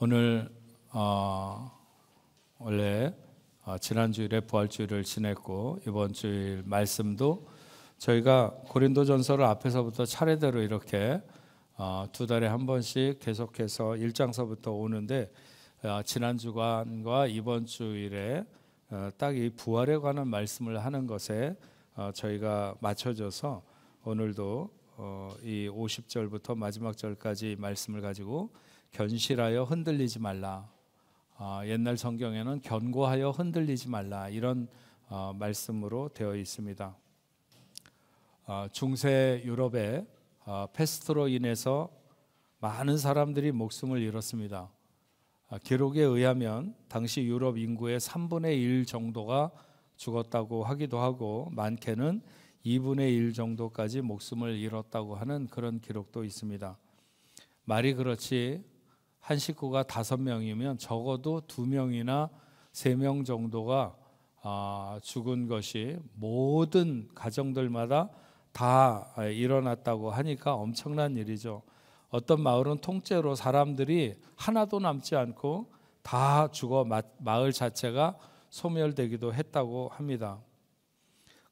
오늘 원래 지난주일에 부활주일을 지냈고 이번 주일 말씀도 저희가 고린도전서를 앞에서부터 차례대로 이렇게 두 달에 한 번씩 계속해서 1장서부터 오는데 지난주간과 이번 주일에 딱 이 부활에 관한 말씀을 하는 것에 저희가 맞춰져서 오늘도 이 50절부터 마지막 절까지 말씀을 가지고 견실하여 흔들리지 말라. 옛날 성경에는 견고하여 흔들리지 말라 이런 말씀으로 되어 있습니다. 중세 유럽의 패스트로 인해서 많은 사람들이 목숨을 잃었습니다. 기록에 의하면 당시 유럽 인구의 3분의 1 정도가 죽었다고 하기도 하고 많게는 2분의 1 정도까지 목숨을 잃었다고 하는 그런 기록도 있습니다. 말이 그렇지 한 식구가 5명이면 적어도 2명이나 3명 정도가 죽은 것이 모든 가정들마다 다 일어났다고 하니까 엄청난 일이죠. 어떤 마을은 통째로 사람들이 하나도 남지 않고 다 죽어 마을 자체가 소멸되기도 했다고 합니다.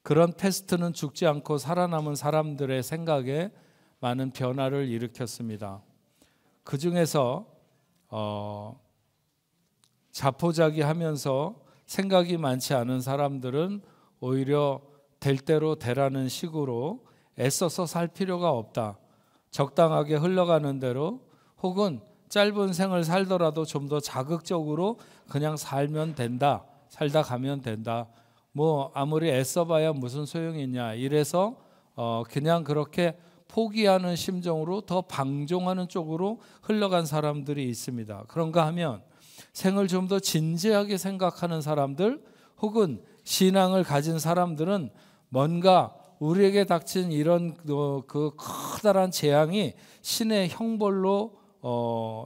그런 패스트는 죽지 않고 살아남은 사람들의 생각에 많은 변화를 일으켰습니다. 그 중에서 자포자기하면서 생각이 많지 않은 사람들은 오히려 될 대로 되라는 식으로 애써서 살 필요가 없다. 적당하게 흘러가는 대로 혹은 짧은 생을 살더라도 좀 더 자극적으로 그냥 살면 된다. 살다 가면 된다. 뭐 아무리 애써봐야 무슨 소용이 있냐. 이래서 그냥 그렇게 포기하는 심정으로 더 방종하는 쪽으로 흘러간 사람들이 있습니다. 그런가 하면 생을 좀 더 진지하게 생각하는 사람들 혹은 신앙을 가진 사람들은 뭔가 우리에게 닥친 이런 그 커다란 재앙이 신의 형벌로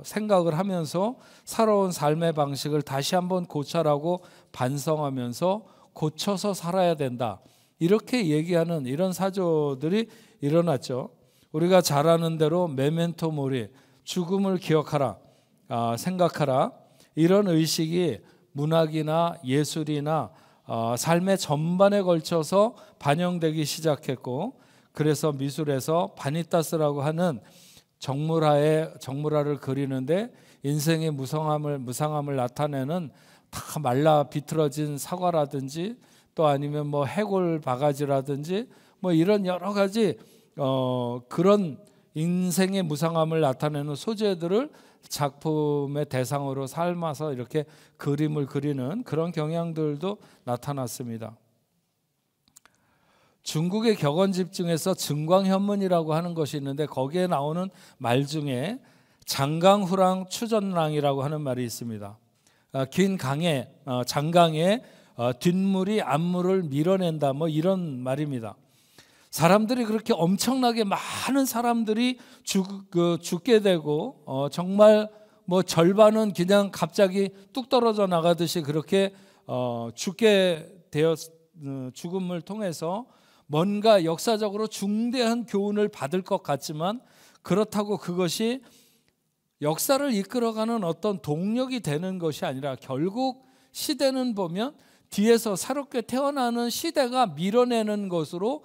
생각을 하면서 살아온 삶의 방식을 다시 한번 고찰하고 반성하면서 고쳐서 살아야 된다. 이렇게 얘기하는 이런 사조들이 일어났죠. 우리가 잘 아는 대로 메멘토 모리, 죽음을 기억하라, 생각하라. 이런 의식이 문학이나 예술이나 삶의 전반에 걸쳐서 반영되기 시작했고, 그래서 미술에서 바니타스라고 하는 정물화를 그리는데 인생의 무상함을 나타내는 다 말라 비틀어진 사과라든지 또 아니면 뭐 해골 바가지라든지 뭐 이런 여러 가지 그런 인생의 무상함을 나타내는 소재들을 작품의 대상으로 삼아서 이렇게 그림을 그리는 그런 경향들도 나타났습니다. 중국의 격언집 중에서 증광현문이라고 하는 것이 있는데 거기에 나오는 말 중에 장강후랑 추전랑이라고 하는 말이 있습니다. 긴 강에 장강에 뒷물이 앞물을 밀어낸다 뭐 이런 말입니다. 사람들이 그렇게 엄청나게 많은 사람들이 죽게 되고 정말 뭐 절반은 그냥 갑자기 뚝 떨어져 나가듯이 그렇게 죽음을 통해서 뭔가 역사적으로 중대한 교훈을 받을 것 같지만 그렇다고 그것이 역사를 이끌어가는 어떤 동력이 되는 것이 아니라 결국 시대는 보면 뒤에서 새롭게 태어나는 시대가 밀어내는 것으로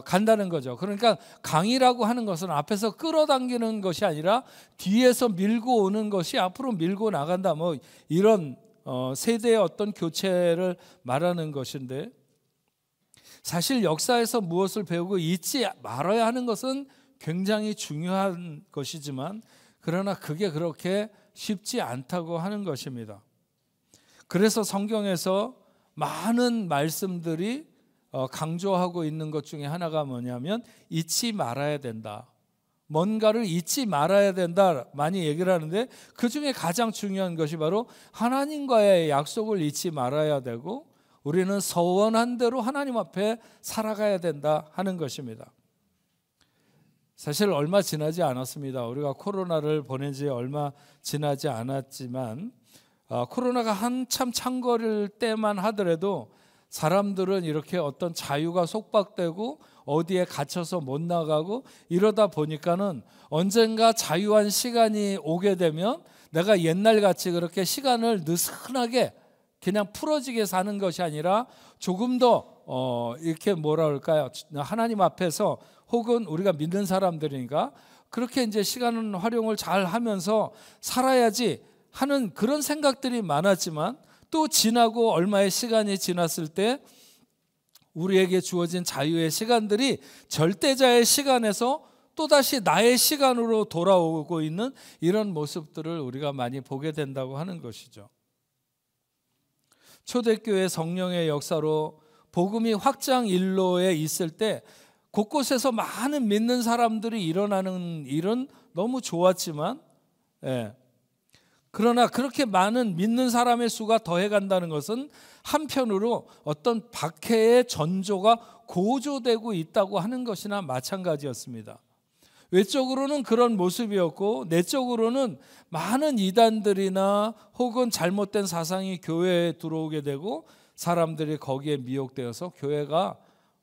간다는 거죠. 그러니까 강이라고 하는 것은 앞에서 끌어당기는 것이 아니라 뒤에서 밀고 오는 것이 앞으로 밀고 나간다. 뭐 이런 세대의 어떤 교체를 말하는 것인데 사실 역사에서 무엇을 배우고 잊지 말아야 하는 것은 굉장히 중요한 것이지만 그러나 그게 그렇게 쉽지 않다고 하는 것입니다. 그래서 성경에서 많은 말씀들이 강조하고 있는 것 중에 하나가 뭐냐면 잊지 말아야 된다. 뭔가를 잊지 말아야 된다 많이 얘기를 하는데 그 중에 가장 중요한 것이 바로 하나님과의 약속을 잊지 말아야 되고 우리는 서원한 대로 하나님 앞에 살아가야 된다 하는 것입니다. 사실 얼마 지나지 않았습니다. 우리가 코로나를 보낸 지 얼마 지나지 않았지만 코로나가 한참 창궐일 때만 하더라도 사람들은 이렇게 어떤 자유가 속박되고 어디에 갇혀서 못 나가고 이러다 보니까는 언젠가 자유한 시간이 오게 되면 내가 옛날같이 그렇게 시간을 느슨하게 그냥 풀어지게 사는 것이 아니라 조금 더 이렇게 뭐라 그럴까요? 하나님 앞에서 혹은 우리가 믿는 사람들이니까 그렇게 이제 시간 활용을 잘 하면서 살아야지 하는 그런 생각들이 많았지만, 또 지나고 얼마의 시간이 지났을 때 우리에게 주어진 자유의 시간들이 절대자의 시간에서 또다시 나의 시간으로 돌아오고 있는 이런 모습들을 우리가 많이 보게 된다고 하는 것이죠. 초대교회 성령의 역사로 복음이 확장 일로에 있을 때 곳곳에서 많은 믿는 사람들이 일어나는 일은 너무 좋았지만, 그러나 그렇게 많은 믿는 사람의 수가 더해간다는 것은 한편으로 어떤 박해의 전조가 고조되고 있다고 하는 것이나 마찬가지였습니다. 외적으로는 그런 모습이었고 내적으로는 많은 이단들이나 혹은 잘못된 사상이 교회에 들어오게 되고 사람들이 거기에 미혹되어서 교회가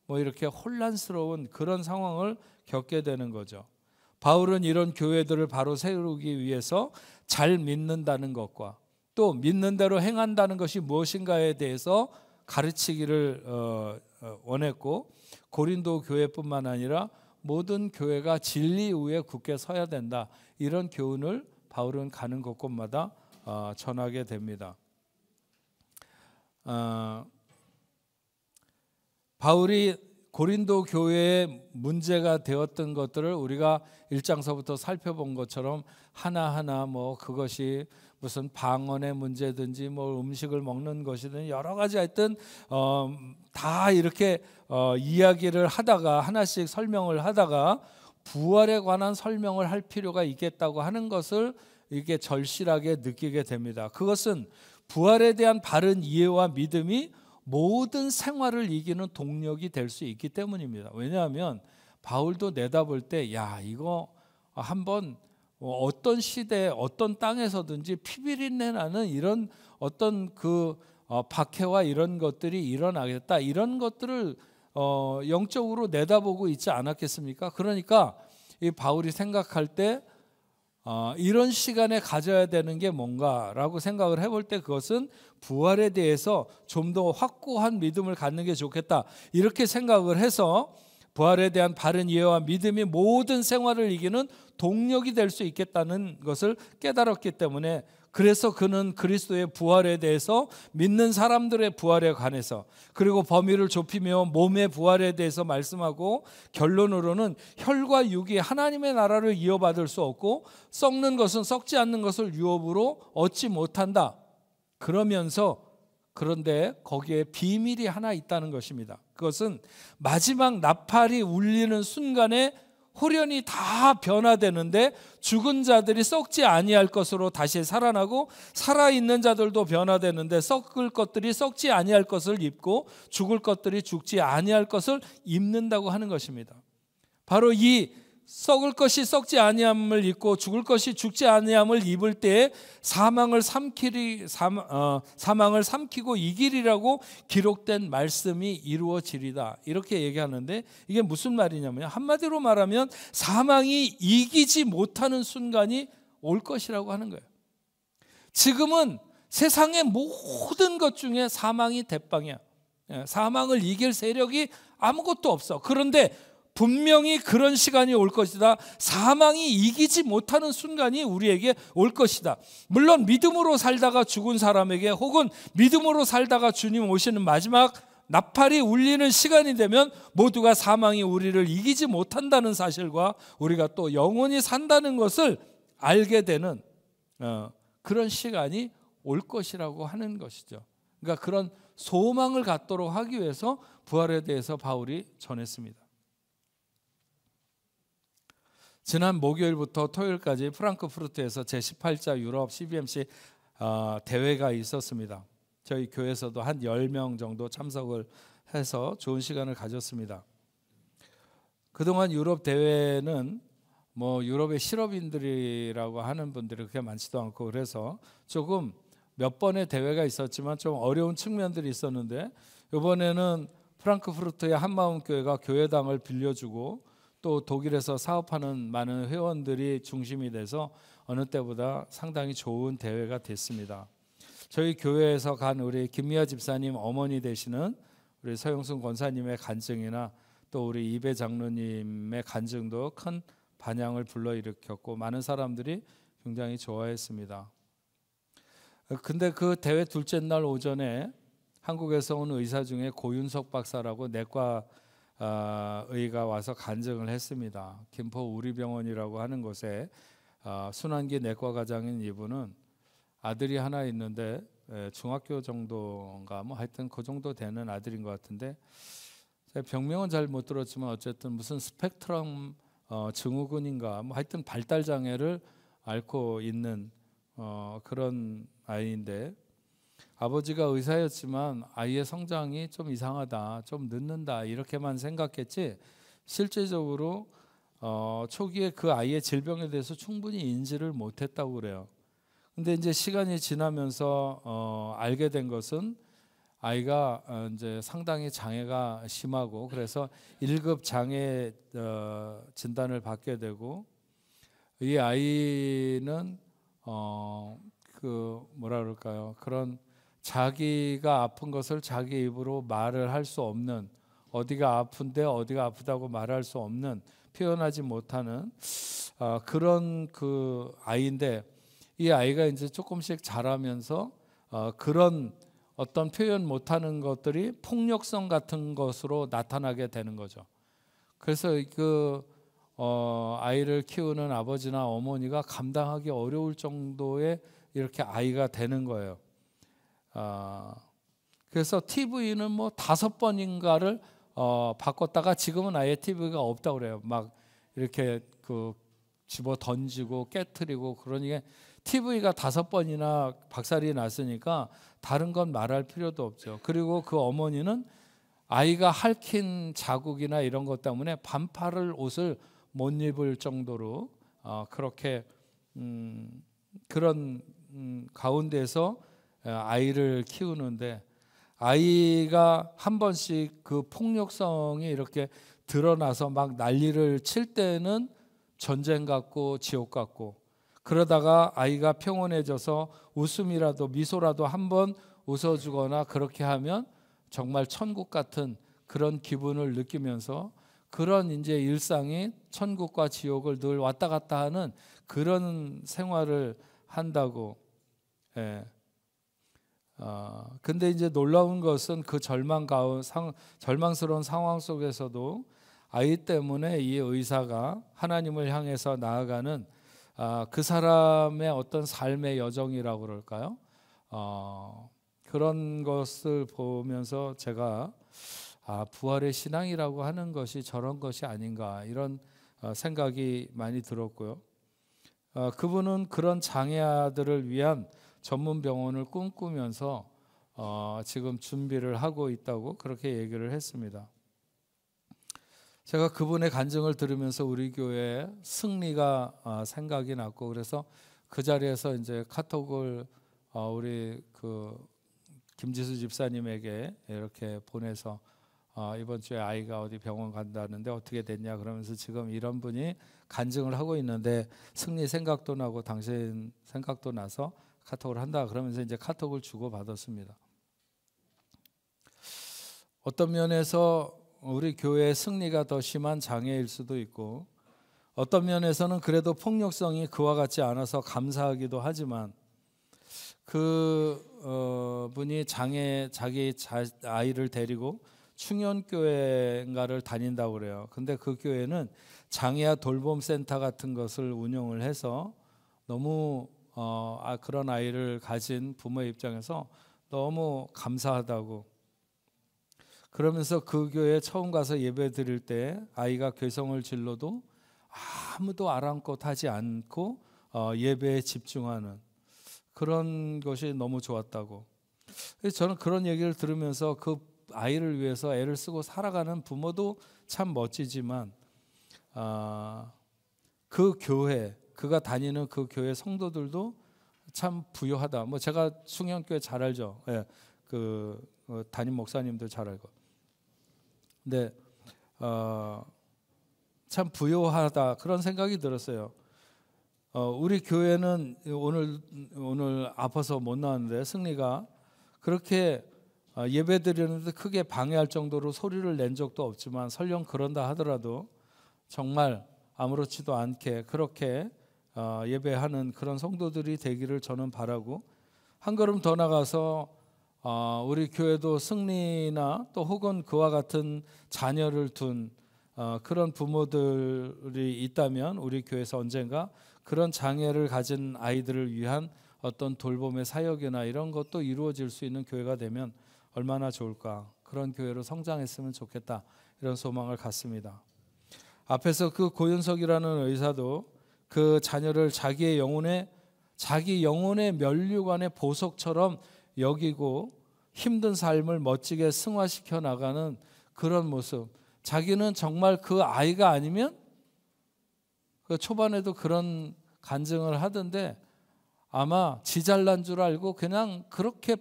뭐 이렇게 혼란스러운 그런 상황을 겪게 되는 거죠. 바울은 이런 교회들을 바로 세우기 위해서 잘 믿는다는 것과 또 믿는 대로 행한다는 것이 무엇인가에 대해서 가르치기를 원했고, 고린도 교회뿐만 아니라 모든 교회가 진리 위에 굳게 서야 된다, 이런 교훈을 바울은 가는 곳곳마다 전하게 됩니다. 바울이 고린도 교회에 문제가 되었던 것들을 우리가 1장서부터 살펴본 것처럼 하나하나 뭐 그것이 무슨 방언의 문제든지 뭐 음식을 먹는 것이든 여러 가지 하여튼 다 이렇게 이야기를 하다가 하나씩 설명을 하다가 부활에 관한 설명을 할 필요가 있겠다고 하는 것을 이게 절실하게 느끼게 됩니다. 그것은 부활에 대한 바른 이해와 믿음이 모든 생활을 이기는 동력이 될 수 있기 때문입니다. 왜냐하면 바울도 내다볼 때 이거 한번 어떤 시대에 어떤 땅에서든지 피비린내 나는 이런 어떤 그 박해와 이런 것들이 일어나겠다, 이런 것들을 영적으로 내다보고 있지 않았겠습니까? 그러니까 이 바울이 생각할 때 이런 시간에 가져야 되는 게 뭔가라고 생각을 해볼 때 그것은 부활에 대해서 좀 더 확고한 믿음을 갖는 게 좋겠다, 이렇게 생각을 해서 부활에 대한 바른 이해와 믿음이 모든 생활을 이기는 동력이 될 수 있겠다는 것을 깨달았기 때문에, 그래서 그는 그리스도의 부활에 대해서 믿는 사람들의 부활에 관해서 그리고 범위를 좁히며 몸의 부활에 대해서 말씀하고, 결론으로는 혈과 육이 하나님의 나라를 이어받을 수 없고 썩는 것은 썩지 않는 것을 유업으로 얻지 못한다. 그런데 거기에 비밀이 하나 있다는 것입니다. 그것은 마지막 나팔이 울리는 순간에 홀연히 다 변화되는데 죽은 자들이 썩지 아니할 것으로 다시 살아나고 살아있는 자들도 변화되는데 썩을 것들이 썩지 아니할 것을 입고 죽을 것들이 죽지 아니할 것을 입는다고 하는 것입니다. 바로 이 썩을 것이 썩지 아니함을 입고 죽을 것이 죽지 아니함을 입을 때에 사망을 삼키고 이기리라고 기록된 말씀이 이루어지리다, 이렇게 얘기하는데, 이게 무슨 말이냐면 한마디로 말하면 사망이 이기지 못하는 순간이 올 것이라고 하는 거예요. 지금은 세상의 모든 것 중에 사망이 대빵이야. 사망을 이길 세력이 아무것도 없어. 그런데 분명히 그런 시간이 올 것이다. 사망이 이기지 못하는 순간이 우리에게 올 것이다. 물론 믿음으로 살다가 죽은 사람에게 혹은 믿음으로 살다가 주님 오시는 마지막 나팔이 울리는 시간이 되면 모두가 사망이 우리를 이기지 못한다는 사실과 우리가 또 영원히 산다는 것을 알게 되는 그런 시간이 올 것이라고 하는 것이죠. 그러니까 그런 소망을 갖도록 하기 위해서 부활에 대해서 바울이 전했습니다. 지난 목요일부터 토요일까지 프랑크푸르트에서 제18자 유럽 CBMC 대회가 있었습니다. 저희 교회에서도 한 10명 정도 참석을 해서 좋은 시간을 가졌습니다. 그동안 유럽 대회는 뭐 유럽의 실업인들이라고 하는 분들이 그렇게 많지도 않고 그래서 조금 몇 번의 대회가 있었지만 좀 어려운 측면들이 있었는데, 이번에는 프랑크푸르트의 한마음교회가 교회당을 빌려주고 또 독일에서 사업하는 많은 회원들이 중심이 돼서 어느 때보다 상당히 좋은 대회가 됐습니다. 저희 교회에서 간 우리 김미아 집사님 어머니 되시는 우리 서영순 권사님의 간증이나 또 우리 이배 장로님의 간증도 큰 반향을 불러일으켰고 많은 사람들이 굉장히 좋아했습니다. 근데 그 대회 둘째 날 오전에 한국에서 온 의사 중에 고윤석 박사라고 내과 의가 와서 간증을 했습니다. 김포 우리병원이라고 하는 곳에 순환기 내과과장인 이분은 아들이 하나 있는데 중학교 정도인가 뭐 하여튼 그 정도 되는 아들인 것 같은데 병명은 잘 못 들었지만 어쨌든 무슨 스펙트럼 증후군인가 뭐 하여튼 발달 장애를 앓고 있는 그런 아이인데 아버지가 의사였지만 아이의 성장이 좀 이상하다, 좀 늦는다 이렇게만 생각했지 실제적으로 초기에 그 아이의 질병에 대해서 충분히 인지를 못했다고 그래요. 근데 이제 시간이 지나면서 알게 된 것은 아이가 이제 상당히 장애가 심하고 그래서 1급 장애 진단을 받게 되고 이 아이는 그 뭐라 그럴까요? 그런 자기가 아픈 것을 자기 입으로 말을 할 수 없는 어디가 아픈데 어디가 아프다고 말할 수 없는 표현하지 못하는 그런 그 아이인데 이 아이가 이제 조금씩 자라면서 그런 어떤 표현 못하는 것들이 폭력성 같은 것으로 나타나게 되는 거죠. 그래서 그 아이를 키우는 아버지나 어머니가 감당하기 어려울 정도의 이렇게 아이가 되는 거예요. 그래서 TV는 뭐 5번인가를 바꿨다가 지금은 아예 TV가 없다고 그래요. 막 이렇게 그 집어 던지고 깨트리고 그러니 TV가 5번이나 박살이 났으니까 다른 건 말할 필요도 없죠. 그리고 그 어머니는 아이가 핥힌 자국이나 이런 것 때문에 반팔을 옷을 못 입을 정도로 그렇게 그런 가운데서 아이를 키우는데 아이가 한 번씩 그 폭력성이 이렇게 드러나서 막 난리를 칠 때는 전쟁 같고 지옥 같고 그러다가 아이가 평온해져서 웃음이라도 미소라도 한번 웃어주거나 그렇게 하면 정말 천국 같은 그런 기분을 느끼면서 그런 이제 일상이 천국과 지옥을 늘 왔다 갔다 하는 그런 생활을 한다고. 예. 근데 이제 놀라운 것은 그 절망스러운 상황 속에서도 아이 때문에 이 의사가 하나님을 향해서 나아가는 그 사람의 어떤 삶의 여정이라고 그럴까요? 그런 것을 보면서 제가 부활의 신앙이라고 하는 것이 저런 것이 아닌가 이런 생각이 많이 들었고요. 그분은 그런 장애아들을 위한 전문 병원을 꿈꾸면서 지금 준비를 하고 있다고 그렇게 얘기를 했습니다. 제가 그분의 간증을 들으면서 우리 교회 승리가 생각이 났고 그래서 그 자리에서 이제 카톡을 우리 그 김지수 집사님에게 이렇게 보내서 이번 주에 아이가 어디 병원 간다는데 어떻게 됐냐 그러면서 지금 이런 분이 간증을 하고 있는데 승리 생각도 나고 당신 생각도 나서 카톡을 한다 그러면서 이제 카톡을 주고 받았습니다. 어떤 면에서 우리 교회의 승리가 더 심한 장애일 수도 있고 어떤 면에서는 그래도 폭력성이 그와 같지 않아서 감사하기도 하지만 그 분이 자기 아이를 데리고 충현교회인가를 다닌다고 그래요. 근데 그 교회는 장애아 돌봄센터 같은 것을 운영을 해서 너무 그런 아이를 가진 부모의 입장에서 너무 감사하다고. 그러면서 그 교회에 처음 가서 예배 드릴 때 아이가 괴성을 질러도 아무도 아랑곳하지 않고 예배에 집중하는 그런 것이 너무 좋았다고. 저는 그런 얘기를 들으면서 그 아이를 위해서 애를 쓰고 살아가는 부모도 참 멋지지만 그 교회 그가 다니는 그 교회 성도들도 참 부유하다. 뭐 제가 충현교회 잘 알죠. 예, 그 담임 목사님도 잘 알고. 근데 참 부유하다 그런 생각이 들었어요. 우리 교회는 오늘 아파서 못 나왔는데 승리가 그렇게 예배 드리는데 크게 방해할 정도로 소리를 낸 적도 없지만 설령 그런다 하더라도 정말 아무렇지도 않게 그렇게 예배하는 그런 성도들이 되기를 저는 바라고, 한 걸음 더 나가서 우리 교회도 승리나 또 혹은 그와 같은 자녀를 둔 그런 부모들이 있다면 우리 교회에서 언젠가 그런 장애를 가진 아이들을 위한 어떤 돌봄의 사역이나 이런 것도 이루어질 수 있는 교회가 되면 얼마나 좋을까, 그런 교회로 성장했으면 좋겠다, 이런 소망을 갖습니다. 앞에서 그 고윤석이라는 의사도 그 자녀를 자기 영혼의 면류관의 보석처럼 여기고 힘든 삶을 멋지게 승화시켜 나가는 그런 모습, 자기는 정말 그 아이가 아니면, 그 초반에도 그런 간증을 하던데 아마 지 잘난 줄 알고 그냥 그렇게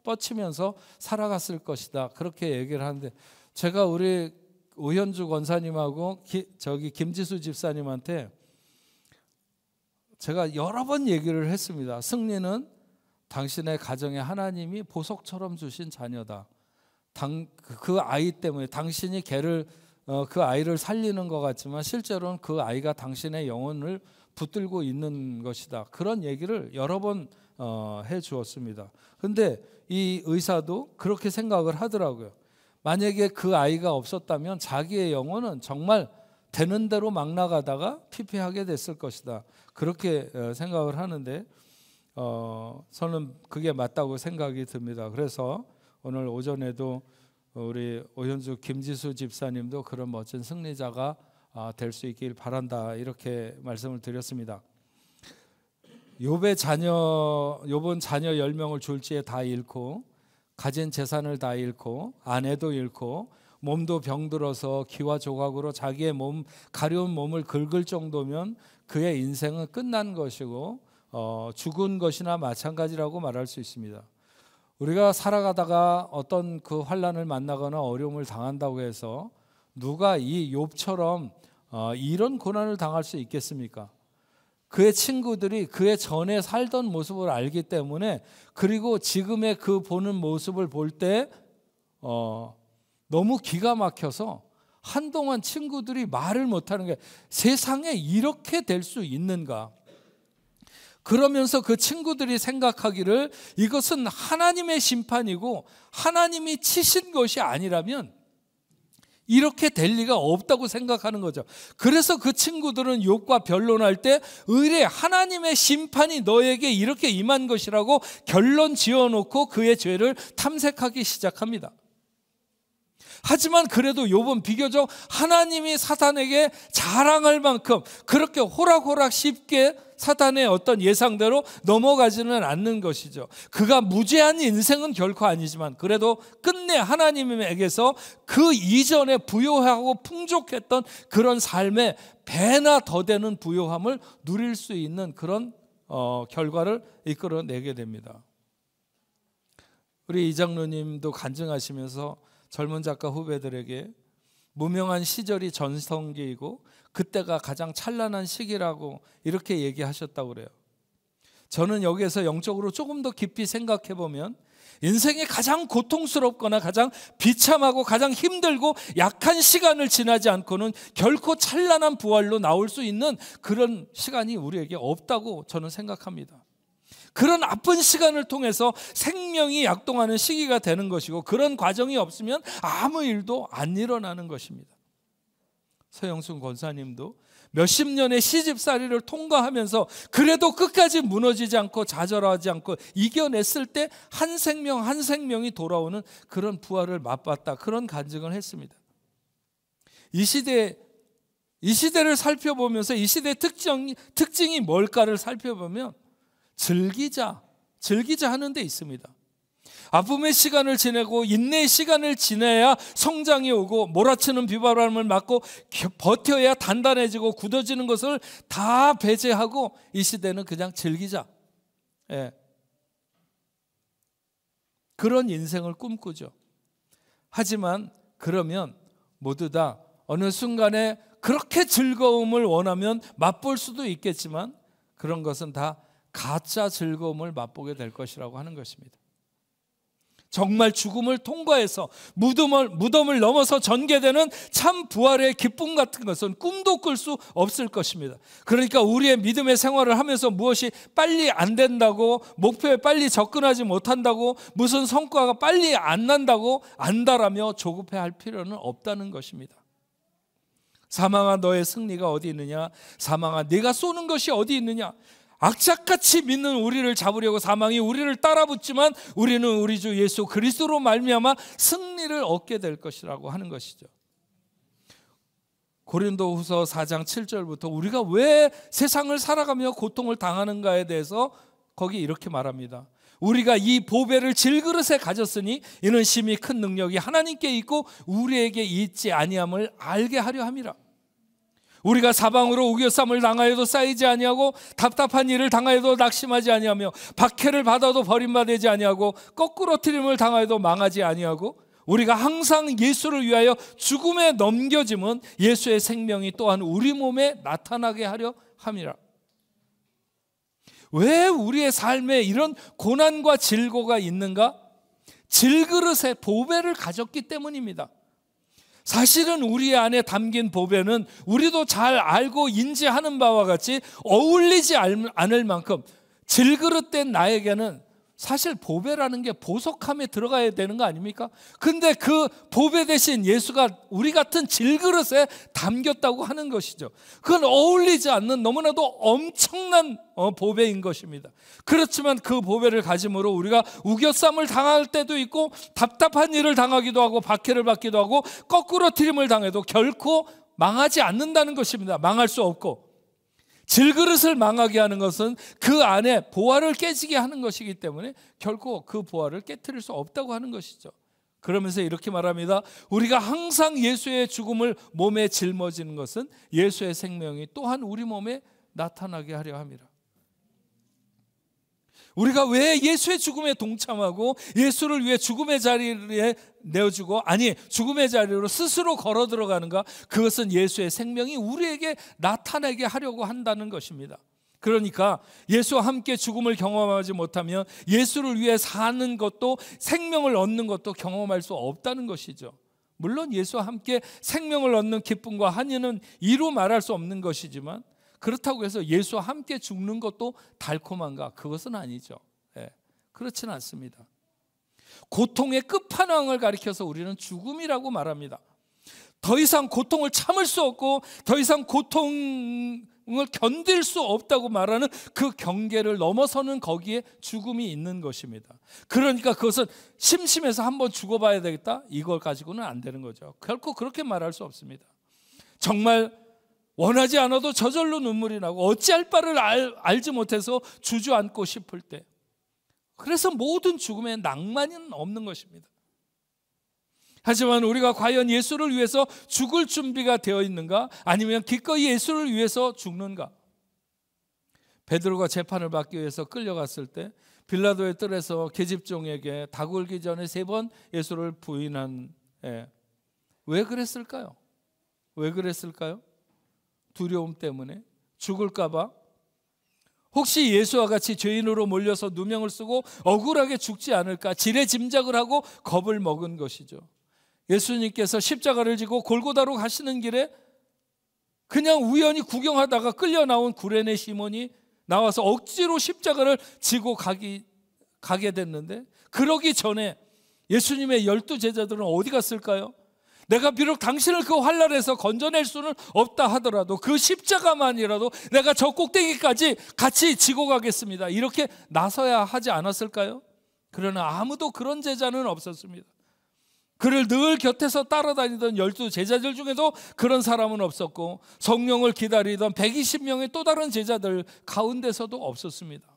뻗치면서 살아갔을 것이다, 그렇게 얘기를 하는데, 제가 우리 오현주 권사님하고 김지수 집사님한테 제가 여러 번 얘기를 했습니다. 승리는 당신의 가정에 하나님이 보석처럼 주신 자녀다. 그 아이 때문에 당신이 그 아이를 살리는 것 같지만 실제로는 그 아이가 당신의 영혼을 붙들고 있는 것이다. 그런 얘기를 여러 번 해 주었습니다. 그런데 이 의사도 그렇게 생각을 하더라고요. 만약에 그 아이가 없었다면 자기의 영혼은 정말 되는 대로 막 나가다가 피폐하게 됐을 것이다, 그렇게 생각을 하는데 저는 그게 맞다고 생각이 듭니다. 그래서 오늘 오전에도 우리 오현주 김지수 집사님도 그런 멋진 승리자가 될 수 있길 바란다, 이렇게 말씀을 드렸습니다. 욥은 자녀 10명을 졸지에 다 잃고 가진 재산을 다 잃고 아내도 잃고 몸도 병들어서 기와 조각으로 자기의 가려운 몸을 긁을 정도면 그의 인생은 끝난 것이고 죽은 것이나 마찬가지라고 말할 수 있습니다. 우리가 살아가다가 어떤 그 환난을 만나거나 어려움을 당한다고 해서 누가 이 욥처럼 이런 고난을 당할 수 있겠습니까? 그의 친구들이 그의 전에 살던 모습을 알기 때문에, 그리고 지금의 그 보는 모습을 볼 때 너무 기가 막혀서 한동안 친구들이 말을 못하는 게, 세상에 이렇게 될 수 있는가? 그러면서 그 친구들이 생각하기를 이것은 하나님의 심판이고 하나님이 치신 것이 아니라면 이렇게 될 리가 없다고 생각하는 거죠. 그래서 그 친구들은 욥과 변론할 때 의례 하나님의 심판이 너에게 이렇게 임한 것이라고 결론 지어놓고 그의 죄를 탐색하기 시작합니다. 하지만 그래도 욥은 비교적 하나님이 사탄에게 자랑할 만큼 그렇게 호락호락 쉽게 사탄의 어떤 예상대로 넘어가지는 않는 것이죠. 그가 무죄한 인생은 결코 아니지만 그래도 끝내 하나님에게서 그 이전에 부요하고 풍족했던 그런 삶에 배나 더 되는 부요함을 누릴 수 있는 그런 결과를 이끌어내게 됩니다. 우리 이장로님도 간증하시면서 젊은 작가 후배들에게 무명한 시절이 전성기이고 그때가 가장 찬란한 시기라고 이렇게 얘기하셨다고 그래요. 저는 여기에서 영적으로 조금 더 깊이 생각해 보면 인생이 가장 고통스럽거나 가장 비참하고 가장 힘들고 약한 시간을 지나지 않고는 결코 찬란한 부활로 나올 수 있는 그런 시간이 우리에게 없다고 저는 생각합니다. 그런 아픈 시간을 통해서 생명이 약동하는 시기가 되는 것이고, 그런 과정이 없으면 아무 일도 안 일어나는 것입니다. 서영순 권사님도 몇십 년의 시집살이를 통과하면서 그래도 끝까지 무너지지 않고 좌절하지 않고 이겨냈을 때 한 생명 한 생명이 돌아오는 그런 부활을 맛봤다, 그런 간증을 했습니다. 이 시대를 살펴보면서 이 시대의 특징이 뭘까를 살펴보면 즐기자 하는 데 있습니다. 아픔의 시간을 지내고 인내의 시간을 지내야 성장이 오고, 몰아치는 비바람을 맞고 버텨야 단단해지고 굳어지는 것을 다 배제하고 이 시대는 그냥 즐기자, 그런 인생을 꿈꾸죠. 하지만 그러면 모두 다 어느 순간에 그렇게 즐거움을 원하면 맛볼 수도 있겠지만 그런 것은 다 가짜 즐거움을 맛보게 될 것이라고 하는 것입니다. 정말 죽음을 통과해서 무덤을 넘어서 전개되는 참 부활의 기쁨 같은 것은 꿈도 꿀 수 없을 것입니다. 그러니까 우리의 믿음의 생활을 하면서 무엇이 빨리 안 된다고, 목표에 빨리 접근하지 못한다고, 무슨 성과가 빨리 안 난다고 안다라며 조급해할 필요는 없다는 것입니다. 사망아 너의 승리가 어디 있느냐? 사망아 네가 쏘는 것이 어디 있느냐? 악착같이 믿는 우리를 잡으려고 사망이 우리를 따라붙지만 우리는 우리 주 예수 그리스도로 말미암아 승리를 얻게 될 것이라고 하는 것이죠. 고린도후서 4장 7절부터 우리가 왜 세상을 살아가며 고통을 당하는가에 대해서 거기 이렇게 말합니다. 우리가 이 보배를 질그릇에 가졌으니 이는 심히 큰 능력이 하나님께 있고 우리에게 있지 아니함을 알게 하려 함이라. 우리가 사방으로 우겨쌈을 당하여도 쌓이지 아니하고 답답한 일을 당하여도 낙심하지 아니하며 박해를 받아도 버림받지 아니하고 거꾸로 트림을 당하여도 망하지 아니하고 우리가 항상 예수를 위하여 죽음에 넘겨짐은 예수의 생명이 또한 우리 몸에 나타나게 하려 함이라. 왜 우리의 삶에 이런 고난과 질고가 있는가? 질그릇에 보배를 가졌기 때문입니다. 사실은 우리 안에 담긴 보배는 우리도 잘 알고 인지하는 바와 같이 어울리지 않을 만큼 질그릇된 나에게는 사실 보배라는 게 보석함에 들어가야 되는 거 아닙니까? 근데 그 보배 대신 예수가 우리 같은 질그릇에 담겼다고 하는 것이죠. 그건 어울리지 않는 너무나도 엄청난 보배인 것입니다. 그렇지만 그 보배를 가짐으로 우리가 우겨쌈을 당할 때도 있고 답답한 일을 당하기도 하고 박해를 받기도 하고 거꾸로 트림을 당해도 결코 망하지 않는다는 것입니다. 망할 수 없고 질그릇을 망하게 하는 것은 그 안에 보화를 깨지게 하는 것이기 때문에 결코 그 보화를 깨트릴 수 없다고 하는 것이죠. 그러면서 이렇게 말합니다. 우리가 항상 예수의 죽음을 몸에 짊어지는 것은 예수의 생명이 또한 우리 몸에 나타나게 하려 함이라. 우리가 왜 예수의 죽음에 동참하고 예수를 위해 죽음의 자리에 내어주고 죽음의 자리로 스스로 걸어 들어가는가? 그것은 예수의 생명이 우리에게 나타나게 하려고 한다는 것입니다. 그러니까 예수와 함께 죽음을 경험하지 못하면 예수를 위해 사는 것도 생명을 얻는 것도 경험할 수 없다는 것이죠. 물론 예수와 함께 생명을 얻는 기쁨과 한의는 이루 말할 수 없는 것이지만 그렇다고 해서 예수와 함께 죽는 것도 달콤한가? 그것은 아니죠. 그렇지는 않습니다. 고통의 끝판왕을 가리켜서 우리는 죽음이라고 말합니다. 더 이상 고통을 참을 수 없고 더 이상 고통을 견딜 수 없다고 말하는 그 경계를 넘어서는 거기에 죽음이 있는 것입니다. 그러니까 그것은 심심해서 한번 죽어봐야 되겠다? 이걸 가지고는 안 되는 거죠. 결코 그렇게 말할 수 없습니다. 정말 원하지 않아도 저절로 눈물이 나고 어찌할 바를 알지 못해서 주저앉고 싶을 때, 그래서 모든 죽음에 낭만은 없는 것입니다. 하지만 우리가 과연 예수를 위해서 죽을 준비가 되어 있는가? 아니면 기꺼이 예수를 위해서 죽는가? 베드로가 재판을 받기 위해서 끌려갔을 때 빌라도의 뜰에서 계집종에게 다굴기 전에 3번 예수를 부인한, 왜 그랬을까요? 왜 그랬을까요? 두려움 때문에, 죽을까 봐. 혹시 예수와 같이 죄인으로 몰려서 누명을 쓰고 억울하게 죽지 않을까 지레짐작을 하고 겁을 먹은 것이죠. 예수님께서 십자가를 지고 골고다로 가시는 길에 그냥 우연히 구경하다가 끌려 나온 구레네 시몬이 나와서 억지로 십자가를 지고 가게 됐는데, 그러기 전에 예수님의 12제자들은 어디 갔을까요? 내가 비록 당신을 그 환난에서 건져낼 수는 없다 하더라도 그 십자가만이라도 내가 저 꼭대기까지 같이 지고 가겠습니다, 이렇게 나서야 하지 않았을까요? 그러나 아무도 그런 제자는 없었습니다. 그를 늘 곁에서 따라다니던 12제자들 중에도 그런 사람은 없었고 성령을 기다리던 120명의 또 다른 제자들 가운데서도 없었습니다.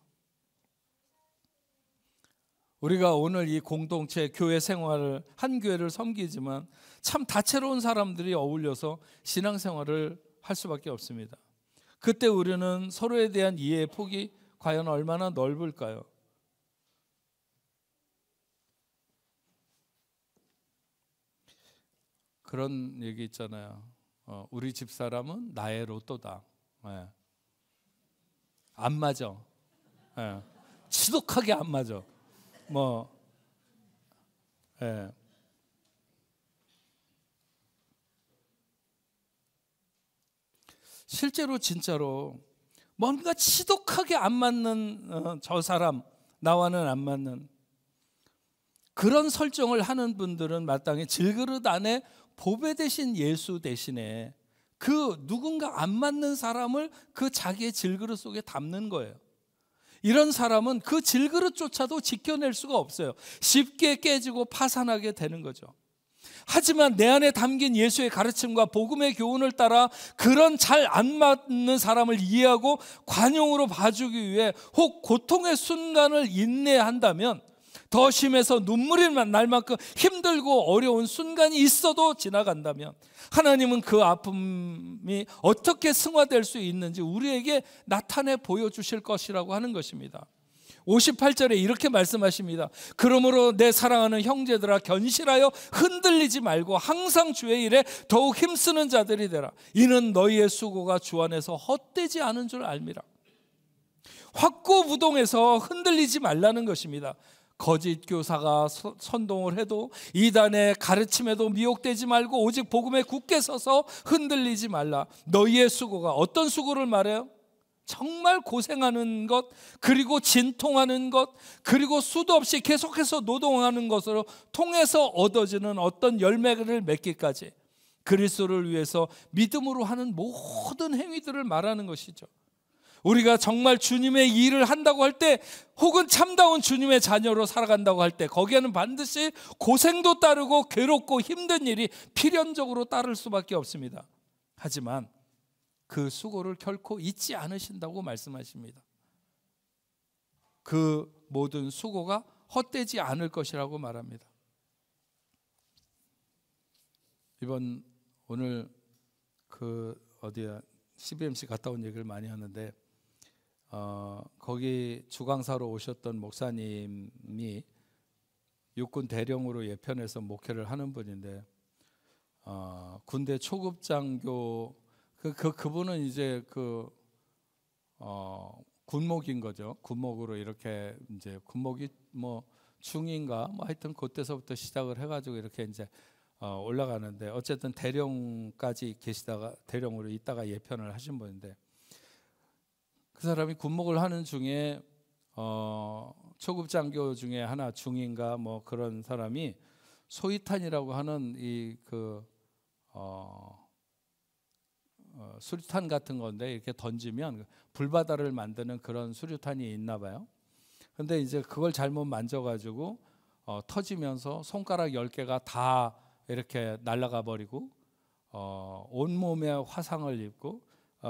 우리가 오늘 이 공동체 교회 생활을, 한 교회를 섬기지만 참 다채로운 사람들이 어울려서 신앙생활을 할 수밖에 없습니다. 그때 우리는 서로에 대한 이해의 폭이 과연 얼마나 넓을까요? 그런 얘기 있잖아요. 우리 집사람은 나의 로또다. 안 맞아. 예. 지독하게 안 맞아. 뭐, 예. 실제로 진짜로 뭔가 지독하게 안 맞는 저 사람, 나와는 안 맞는 그런 설정을 하는 분들은 마땅히 질그릇 안에 보배 대신 예수 대신에 그 누군가 안 맞는 사람을 그 자기의 질그릇 속에 담는 거예요. 이런 사람은 그 질그릇조차도 지켜낼 수가 없어요. 쉽게 깨지고 파산하게 되는 거죠. 하지만 내 안에 담긴 예수의 가르침과 복음의 교훈을 따라 그런 잘 안 맞는 사람을 이해하고 관용으로 봐주기 위해 혹 고통의 순간을 인내한다면, 더 심해서 눈물이 날 만큼 힘들고 어려운 순간이 있어도 지나간다면 하나님은 그 아픔이 어떻게 승화될 수 있는지 우리에게 나타내 보여주실 것이라고 하는 것입니다. 58절에 이렇게 말씀하십니다. 그러므로 내 사랑하는 형제들아, 견실하여 흔들리지 말고 항상 주의 일에 더욱 힘쓰는 자들이 되라. 이는 너희의 수고가 주 안에서 헛되지 않은 줄 알미라. 확고부동해서 흔들리지 말라는 것입니다. 거짓 교사가 선동을 해도, 이단의 가르침에도 미혹되지 말고 오직 복음에 굳게 서서 흔들리지 말라. 너희의 수고가, 어떤 수고를 말해요? 정말 고생하는 것, 그리고 진통하는 것, 그리고 수도 없이 계속해서 노동하는 것으로 통해서 얻어지는 어떤 열매를 맺기까지 그리스도를 위해서 믿음으로 하는 모든 행위들을 말하는 것이죠. 우리가 정말 주님의 일을 한다고 할 때, 혹은 참다운 주님의 자녀로 살아간다고 할 때, 거기에는 반드시 고생도 따르고 괴롭고 힘든 일이 필연적으로 따를 수밖에 없습니다. 하지만 그 수고를 결코 잊지 않으신다고 말씀하십니다. 그 모든 수고가 헛되지 않을 것이라고 말합니다. 오늘 CBMC 갔다 온 얘기를 많이 하는데, 거기 주강사로 오셨던 목사님이 육군 대령으로 예편에서 목회를 하는 분인데, 군대 초급장교, 그분은 이제 군목인 거죠. 군목으로 이렇게 이제 군목이 뭐 중인가 뭐 하여튼 그때서부터 시작을 해가지고 이렇게 이제 올라가는데, 어쨌든 대령까지 계시다가 대령으로 있다가 예편을 하신 분인데, 그 사람이 군목을 하는 중에 초급 장교 중에 하나, 중인가 뭐 그런 사람이 소위탄이라고 하는 수류탄 같은 건데, 이렇게 던지면 불바다를 만드는 그런 수류탄이 있나 봐요. 근데 이제 그걸 잘못 만져가지고 터지면서 손가락 10개가 다 이렇게 날아가 버리고 온몸에 화상을 입고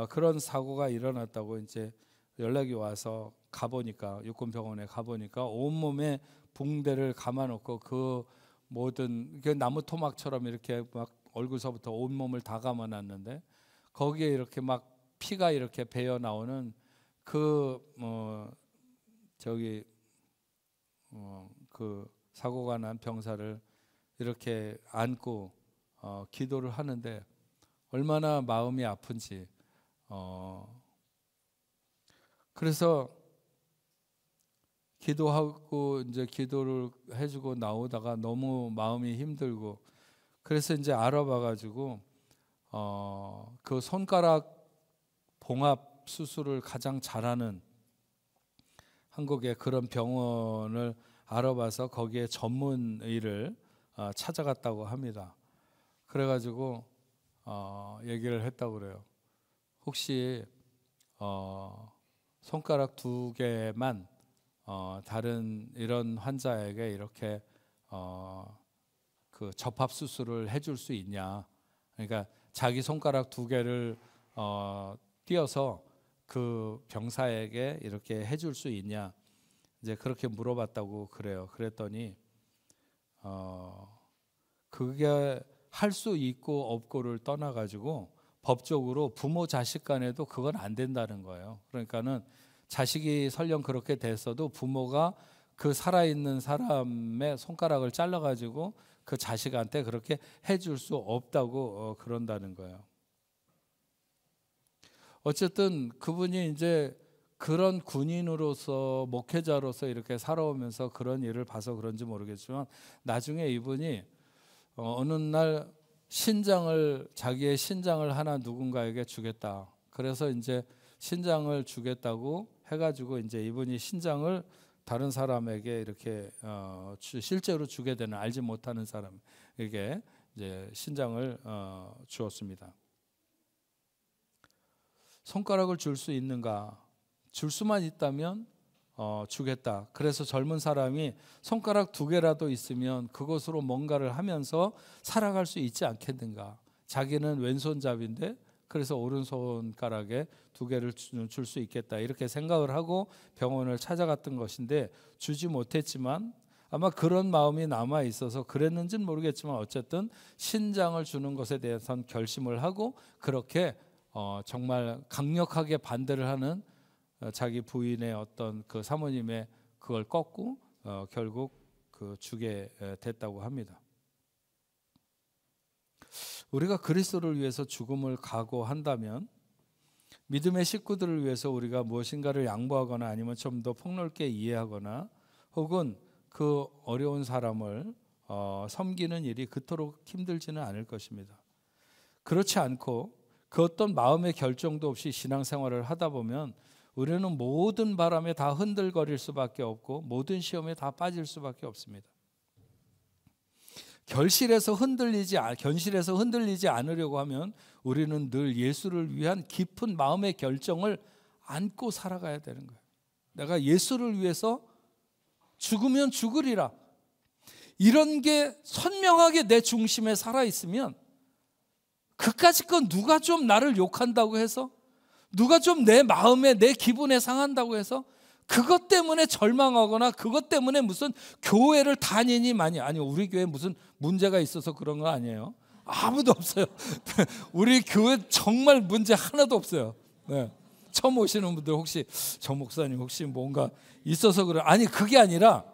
그런 사고가 일어났다고 이제 연락이 와서 가보니까, 육군병원에 가보니까 온몸에 붕대를 감아놓고 그 모든 나무 토막처럼 이렇게 막 얼굴서부터 온몸을 다 감아놨는데, 거기에 이렇게 막 피가 이렇게 배어 나오는 그 사고가 난 병사를 이렇게 안고 기도를 하는데 얼마나 마음이 아픈지. 그래서 기도하고 이제 기도를 해주고 나오다가 너무 마음이 힘들고, 그래서 이제 알아봐가지고 그 손가락 봉합 수술을 가장 잘하는 한국의 그런 병원을 알아봐서 거기에 전문의를 찾아갔다고 합니다. 그래가지고 얘기를 했다고 그래요. 혹시 손가락 2개만 다른 이런 환자에게 이렇게 그 접합 수술을 해줄 수 있냐? 그러니까 자기 손가락 2개를 띄어서 그 병사에게 이렇게 해줄 수 있냐? 이제 그렇게 물어봤다고 그래요. 그랬더니 그게 할 수 있고 없고를 떠나가지고 법적으로 부모 자식 간에도 그건 안 된다는 거예요. 그러니까는 자식이 설령 그렇게 됐어도 부모가 그 살아있는 사람의 손가락을 잘라가지고 그 자식한테 그렇게 해줄 수 없다고 그런다는 거예요. 어쨌든 그분이 이제 그런 군인으로서 목회자로서 이렇게 살아오면서 그런 일을 봐서 그런지 모르겠지만 나중에 이분이 어느 날 자기의 신장을 하나 누군가에게 주겠다. 그래서 이제 신장을 주겠다고 해가지고 이제 이분이 신장을 다른 사람에게 이렇게 실제로 주게 되는, 알지 못하는 사람에게 이제 신장을 주었습니다. 손가락을 줄 수 있는가? 줄 수만 있다면 주겠다. 그래서 젊은 사람이 손가락 2개라도 있으면 그것으로 뭔가를 하면서 살아갈 수 있지 않겠는가. 자기는 왼손잡이인데 그래서 오른손가락에 2개를 줄 수 있겠다, 이렇게 생각을 하고 병원을 찾아갔던 것인데 주지 못했지만 아마 그런 마음이 남아 있어서 그랬는지는 모르겠지만 어쨌든 신장을 주는 것에 대해서는 결심을 하고 그렇게 정말 강력하게 반대를 하는 자기 부인의 어떤 그 사모님의 그걸 꺾고 결국 주게 됐다고 합니다. 우리가 그리스도를 위해서 죽음을 각오한다면 믿음의 식구들을 위해서 우리가 무엇인가를 양보하거나 아니면 좀 더 폭넓게 이해하거나 혹은 그 어려운 사람을 섬기는 일이 그토록 힘들지는 않을 것입니다. 그렇지 않고 그 어떤 마음의 결정도 없이 신앙생활을 하다 보면 우리는 모든 바람에 다 흔들거릴 수밖에 없고 모든 시험에 다 빠질 수밖에 없습니다. 견실해서 흔들리지 않으려고 하면 우리는 늘 예수를 위한 깊은 마음의 결정을 안고 살아가야 되는 거예요. 내가 예수를 위해서 죽으면 죽으리라, 이런 게 선명하게 내 중심에 살아있으면 그까짓 건 누가 좀 나를 욕한다고 해서, 누가 좀 내 마음에 내 기분에 상한다고 해서 그것 때문에 절망하거나 그것 때문에 무슨 교회를 다니니 많이, 아니 우리 교회 무슨 문제가 있어서 그런 거 아니에요. 아무도 없어요. 우리 교회 정말 문제 하나도 없어요. 네. 처음 오시는 분들 혹시 저 목사님 혹시 뭔가 있어서 그래, 아니 그게 아니라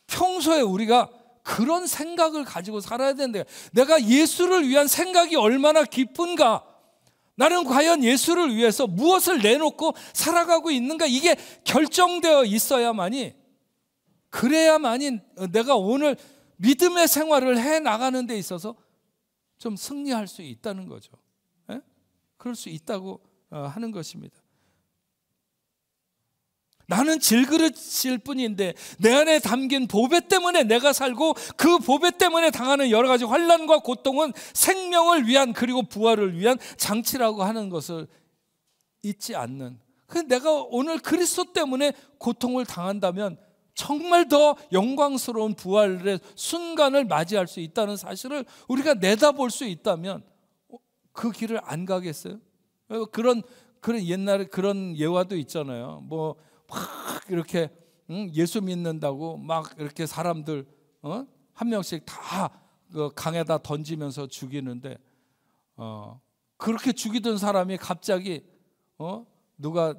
평소에 우리가 그런 생각을 가지고 살아야 되는데, 내가 예수를 위한 생각이 얼마나 깊은가, 나는 과연 예수를 위해서 무엇을 내놓고 살아가고 있는가, 이게 결정되어 있어야만이, 그래야만이 내가 오늘 믿음의 생활을 해 나가는 데 있어서 좀 승리할 수 있다는 거죠. 예? 그럴 수 있다고 하는 것입니다. 나는 질그릇일 뿐인데 내 안에 담긴 보배 때문에 내가 살고 그 보배 때문에 당하는 여러 가지 환난과 고통은 생명을 위한 그리고 부활을 위한 장치라고 하는 것을 잊지 않는, 내가 오늘 그리스도 때문에 고통을 당한다면 정말 더 영광스러운 부활의 순간을 맞이할 수 있다는 사실을 우리가 내다볼 수 있다면 그 길을 안 가겠어요? 그런 옛날에 그런 예화도 있잖아요. 뭐 막 이렇게 예수 믿는다고 막 이렇게 사람들 한 명씩 다 그 강에다 던지면서 죽이는데 그렇게 죽이던 사람이 갑자기 누가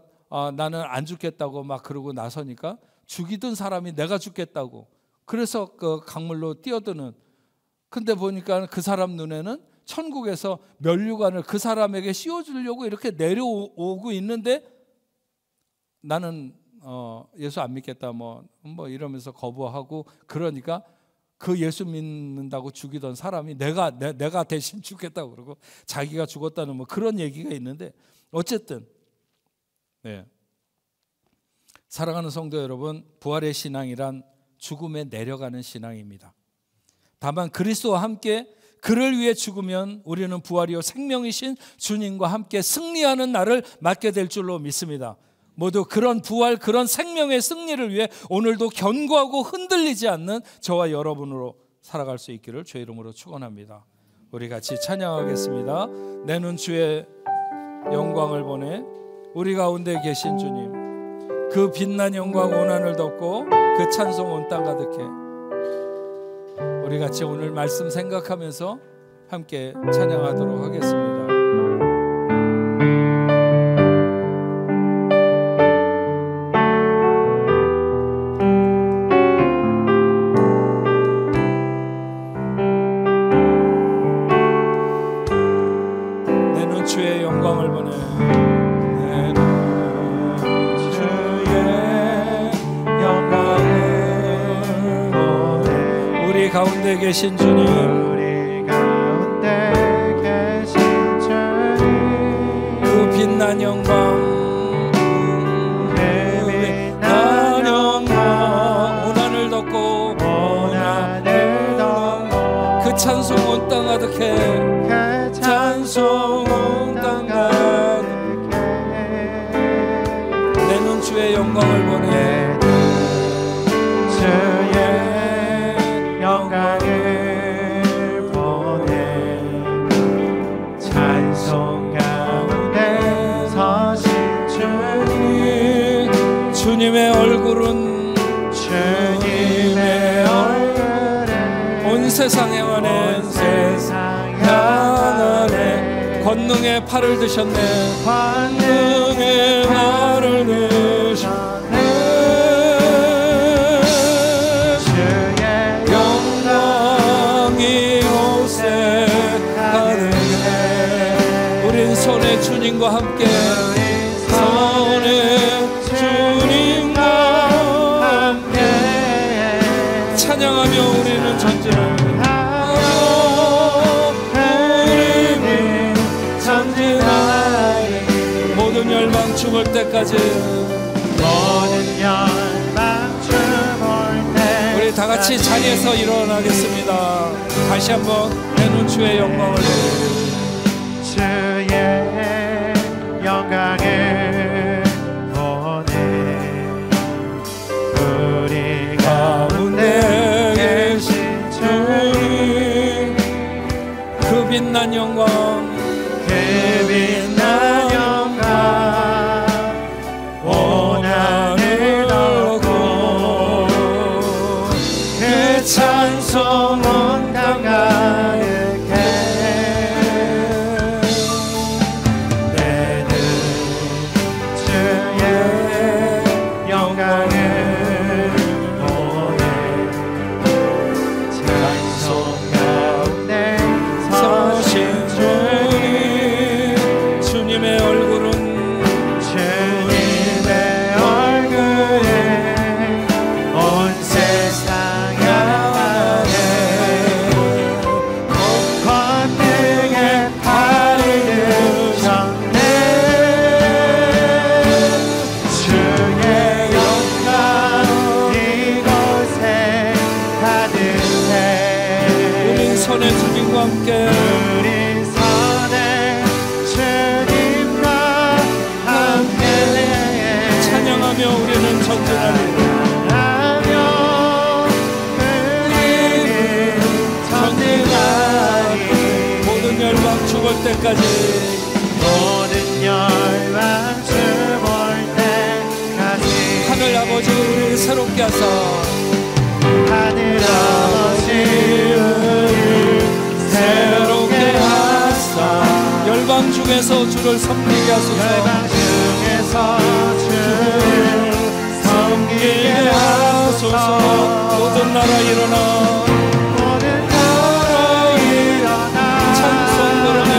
나는 안 죽겠다고 막 그러고 나서니까 죽이던 사람이 내가 죽겠다고 그래서 그 강물로 뛰어드는, 근데 보니까 그 사람 눈에는 천국에서 면류관을 그 사람에게 씌워주려고 이렇게 내려오고 있는데 나는 예수 안 믿겠다 뭐 이러면서 거부하고, 그러니까 그 예수 믿는다고 죽이던 사람이 내가 대신 죽겠다고 그러고 자기가 죽었다는 뭐 그런 얘기가 있는데, 어쨌든 네. 사랑하는 성도 여러분, 부활의 신앙이란 죽음에 내려가는 신앙입니다. 다만 그리스도와 함께 그를 위해 죽으면 우리는 부활이요 생명이신 주님과 함께 승리하는 날을 맞게 될 줄로 믿습니다. 모두 그런 부활, 그런 생명의 승리를 위해 오늘도 견고하고 흔들리지 않는 저와 여러분으로 살아갈 수 있기를 주의 이름으로 축원합니다. 우리 같이 찬양하겠습니다. 내는 주의 영광을 보내. 우리 가운데 계신 주님, 그 빛난 영광 온 하늘 덮고 그 찬송 온 땅 가득해. 우리 같이 오늘 말씀 생각하면서 함께 찬양하도록 하겠습니다. 주의 영광을 보내. 내는 우리 가운데 계신 주님, 우리 가운데 계신 주님, 그 빛난 영광, 빛난 영광, 온하늘 덮고 그 찬송 온 땅 가득해, 찬송 온 땅 가득해. 내 눈 주의 영광을 보내, 주의 영광을 보내. 찬송 가운데 서신 주님, 주님의 얼굴은, 주님의 얼굴에 온 세상 향하네, 향하네. 권능의 팔을 드셨네, 권능의 팔을 드셨네. 주의 영광 이곳에 가득해. 우린 손에 주님과 함께, 손에 주님과 함께 찬양하며 우리는 전진하며, 모든 열방 죽을 때까지, 모든 열방 죽을 때 우리 다 같이 자리에서 일어나겠습니다. 다시 한번 내 눈 주의 영광을, 주의 영광을 보내. 우리 가운데 계신 주님, 그 빛난 영광, 그 빛난 영광 온 하늘 덮고, 그 찬송 온 땅 가득해. 내 눈 주의 영광을 보내. 찬송 가운데 서신 주님, 주님의 얼굴은, 주님의 얼굴에 온 세상 향하네. 권능의 팔을 드셨네. 주의 영광 이곳에 가득해. 우린 손에 주님과 함께, 우리 손에 주님과 함께 찬양하며 우리는 전진하리. 하며 우리는 전진하리. 모든 열방 죽을 때까지, 모든 열방 죽을 때까지 하늘 아버지 우리를 새롭게 하사, 하늘 아버지 우리를 새롭게 하사. 열방 중에서 주를 섬기게 하소서. 열방 중에서 주를 섬기게 하소서. 모든 나라 일어나, 모든 나라 일어나 찬송 부르며,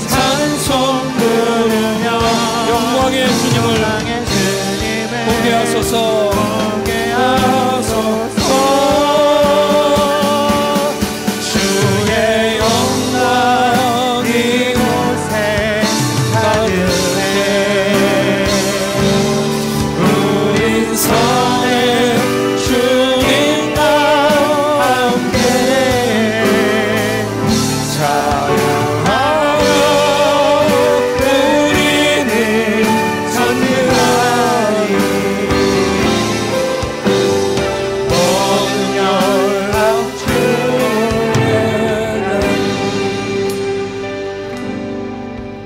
찬송 부르며 영광의 주님을 영광의 주님을 보게 하소서. 보게 하소서. 주의 영광 이곳에 가득해. 우린 손에 주님과 함께 찬양하며 우리는 전진하리. 모든 열방 주의.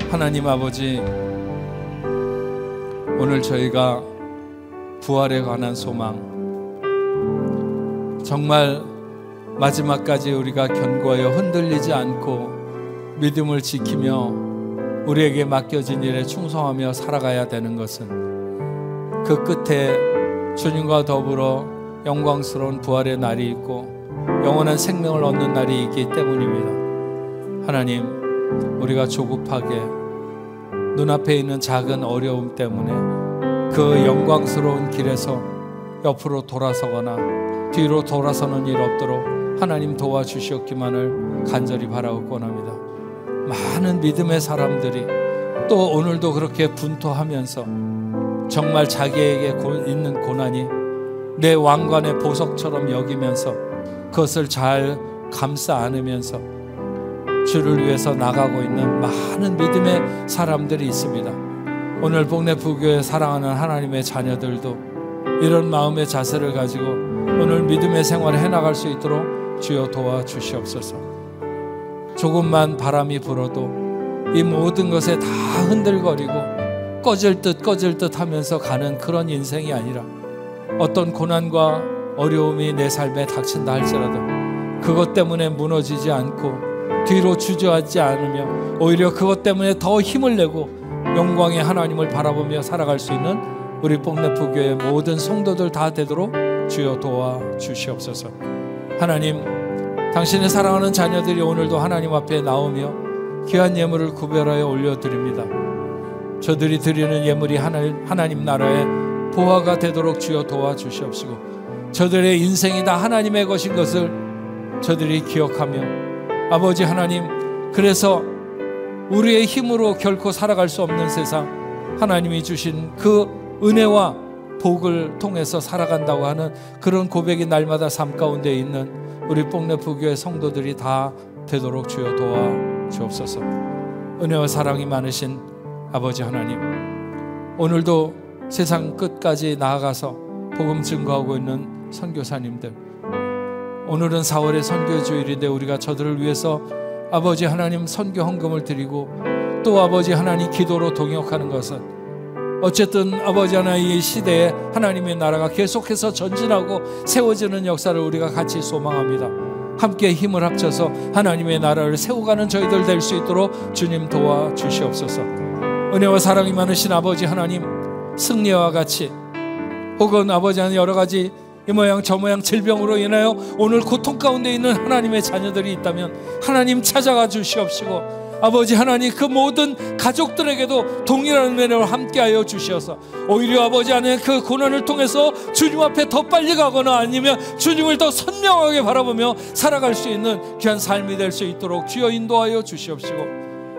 하나님 아버지, 오늘 저희가 부활에 관한 소망, 정말 마지막까지 우리가 견고하여 흔들리지 않고 믿음을 지키며 우리에게 맡겨진 일에 충성하며 살아가야 되는 것은, 그 끝에 주님과 더불어 영광스러운 부활의 날이 있고 영원한 생명을 얻는 날이 있기 때문입니다. 하나님, 우리가 조급하게 눈앞에 있는 작은 어려움 때문에 그 영광스러운 길에서 옆으로 돌아서거나 뒤로 돌아서는 일 없도록 하나님 도와주시옵기만을 간절히 바라고 원합니다. 많은 믿음의 사람들이 또 오늘도 그렇게 분투하면서 정말 자기에게 있는 고난이 내 왕관의 보석처럼 여기면서 그것을 잘 감싸 안으면서 주를 위해서 나가고 있는 많은 믿음의 사람들이 있습니다. 오늘 복내부교회 사랑하는 하나님의 자녀들도 이런 마음의 자세를 가지고 오늘 믿음의 생활을 해나갈 수 있도록 주여 도와주시옵소서. 조금만 바람이 불어도 이 모든 것에 다 흔들거리고 꺼질 듯 하면서 가는 그런 인생이 아니라 어떤 고난과 어려움이 내 삶에 닥친다 할지라도 그것 때문에 무너지지 않고 뒤로 주저하지 않으며 오히려 그것 때문에 더 힘을 내고 영광의 하나님을 바라보며 살아갈 수 있는 우리 복내부교회 모든 성도들 다 되도록 주여 도와주시옵소서. 하나님, 당신의 사랑하는 자녀들이 오늘도 하나님 앞에 나오며 귀한 예물을 구별하여 올려드립니다. 저들이 드리는 예물이 하나님 나라의 보화가 되도록 주여 도와주시옵시고 저들의 인생이 다 하나님의 것인 것을 저들이 기억하며 아버지 하나님, 그래서 우리의 힘으로 결코 살아갈 수 없는 세상 하나님이 주신 그 은혜와 복을 통해서 살아간다고 하는 그런 고백이 날마다 삶 가운데 있는 우리 복내부교회 성도들이 다 되도록 주여 도와주옵소서. 은혜와 사랑이 많으신 아버지 하나님, 오늘도 세상 끝까지 나아가서 복음 증거하고 있는 선교사님들, 오늘은 4월의 선교주일인데 우리가 저들을 위해서 아버지 하나님 선교 헌금을 드리고 또 아버지 하나님 기도로 동역하는 것은 어쨌든 아버지 하나님 이 시대에 하나님의 나라가 계속해서 전진하고 세워지는 역사를 우리가 같이 소망합니다. 함께 힘을 합쳐서 하나님의 나라를 세워가는 저희들 될 수 있도록 주님 도와주시옵소서. 은혜와 사랑이 많으신 아버지 하나님, 승리와 같이 혹은 아버지 하나님 여러 가지 이 모양 저 모양 질병으로 인하여 오늘 고통 가운데 있는 하나님의 자녀들이 있다면 하나님 찾아가 주시옵시고 아버지 하나님 그 모든 가족들에게도 동일한 은혜로 함께하여 주시어서 오히려 아버지 하나님 그 고난을 통해서 주님 앞에 더 빨리 가거나 아니면 주님을 더 선명하게 바라보며 살아갈 수 있는 귀한 삶이 될 수 있도록 주여 인도하여 주시옵시고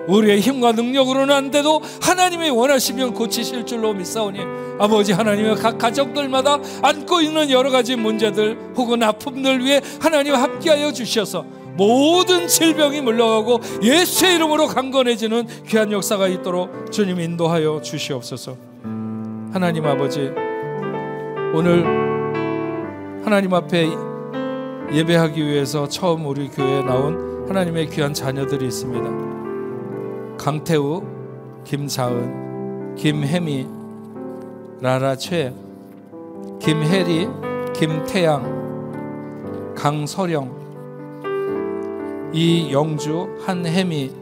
우리의 힘과 능력으로는 안 돼도 하나님이 원하시면 고치실 줄로 믿사오니 아버지 하나님의 각 가정들마다 안고 있는 여러 가지 문제들 혹은 아픔들 위해 하나님 함께하여 주셔서 모든 질병이 물러가고 예수의 이름으로 강건해지는 귀한 역사가 있도록 주님 인도하여 주시옵소서. 하나님 아버지, 오늘 하나님 앞에 예배하기 위해서 처음 우리 교회에 나온 하나님의 귀한 자녀들이 있습니다. 강태우, 김자은, 김혜미, 라라최, 김혜리, 김태양, 강서령, 이영주, 한혜미,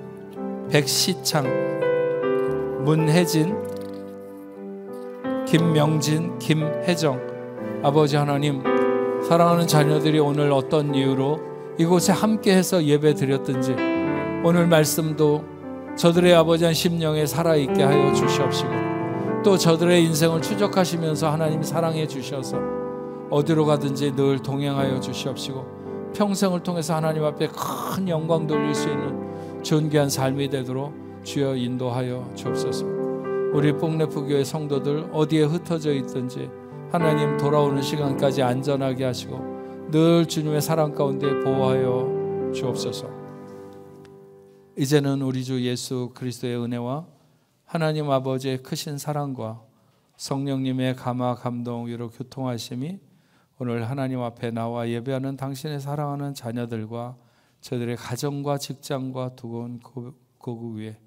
백시창, 문혜진, 김명진, 김혜정. 아버지 하나님, 사랑하는 자녀들이 오늘 어떤 이유로 이곳에 함께해서 예배 드렸든지 오늘 말씀도 저들의 아버지 한 심령에 살아있게 하여 주시옵시고 또 저들의 인생을 추적하시면서 하나님 사랑해 주셔서 어디로 가든지 늘 동행하여 주시옵시고 평생을 통해서 하나님 앞에 큰 영광 돌릴 수 있는 존귀한 삶이 되도록 주여 인도하여 주옵소서. 우리 복내부교회 성도들 어디에 흩어져 있든지 하나님 돌아오는 시간까지 안전하게 하시고 늘 주님의 사랑 가운데 보호하여 주옵소서. 이제는 우리 주 예수 그리스도의 은혜와 하나님 아버지의 크신 사랑과 성령님의 감화 감동 위로 교통하심이 오늘 하나님 앞에 나와 예배하는 당신의 사랑하는 자녀들과 저들의 가정과 직장과 두꺼운 고국 위에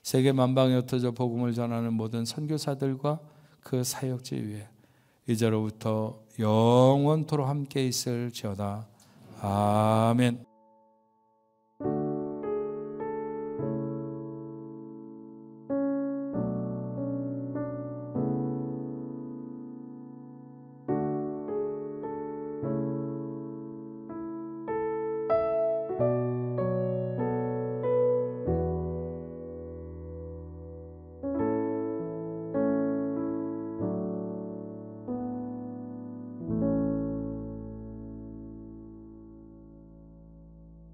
세계 만방에 흩어져 복음을 전하는 모든 선교사들과 그 사역지 위에 이제로부터 영원토록 함께 있을지어다. 아멘.